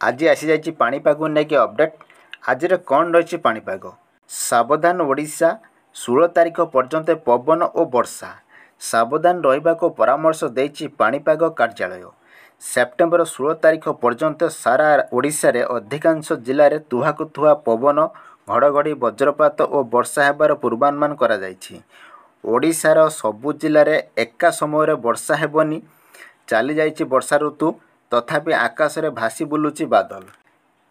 आज आसी जाइए पाणीपाग नहीं अपडेट। आज कौन रही पाणीपाग? सावधान ओडिशा 16 तारिख पर्यंत पवन और वर्षा। सावधान रहा को परामर्श देछि पाणीपाग कार्यालय। सेप्टेम्बर 16 तारिख पर्यंत सारा ओडिशा रे अधिकांश जिले में तुहाकु तुहा पवन, घड़घड़ी, वज्रपात और वर्षा हेबार पूर्वानुमान करा जाइछि। ओडिशार सबु जिले में एका समय वर्षा हेबनी। चली जाइछि वर्षा ऋतु, तथापि आकाश रे भासी बुलुची बादल।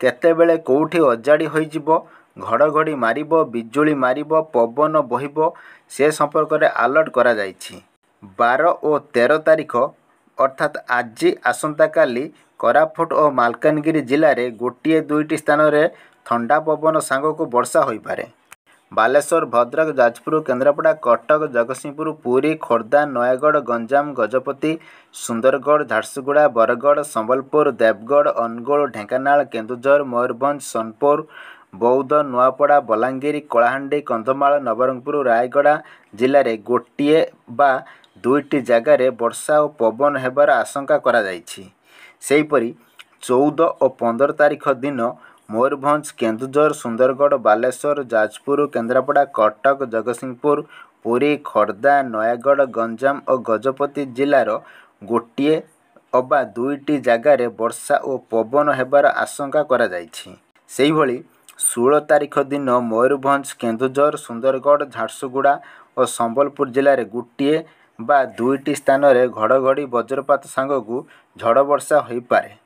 केतेबेले कोउठी अजाड़ी होइजिबो, घड़घड़ी मारिबो, बिजुली मारिबो, पवन बहिबो, से संपर्क में अलर्ट करा जाइछि। 12 और 13 तारिख अर्थात आज आसंता काली कोरापुट और मालकानगिरी जिले में गोटे दुईटी स्थान में ठंडा पवन सांग को वर्षा होई पारे। बालेश्वर, भद्रक, जाजपुर, केन्द्रापड़ा, कटक, जगतसिंहपुर, पुरी, खोर्धा, नयगढ़, गंजाम, गजपति, सुंदरगढ़, झारसुगुड़ा, बरगढ़, संबलपुर, देवगढ़, अनुगोल, ढेंकानाल, केन्दुझर, मयूरभंज, सोनपुर, बौद्ध, नुआपड़ा, बलांगीर, कलाहांडी, कंधमाल, नवरंगपुर, रायगड़ा जिले में गोटे बा दुईटी जगार वर्षा और पवन हेबार आशंका करा जाइछि। सेहीपरि 14 और 15 तारिख दिन मयूरभंज, केन्दुझर, सुंदरगढ़, बालेश्वर, जाजपुर, केन्द्रापड़ा, कटक, जगतसिंहपुर, पुरी, खोर्धा, नयगढ़, गंजाम और गजपति जिलार गोटे अबा दुईटी जगार वर्षा और पवन हेबार आशंका करा जाइछि। सेहीभଳି 16 तारिख दिन मयूरभंज, केन्दुझर, सुंदरगढ़, झारसुगुड़ा और संबलपुर जिले में गोटे बा दुईटी स्थान में घड़घड़ी, वज्रपात सांगकु झड़ वर्षा होई पारे।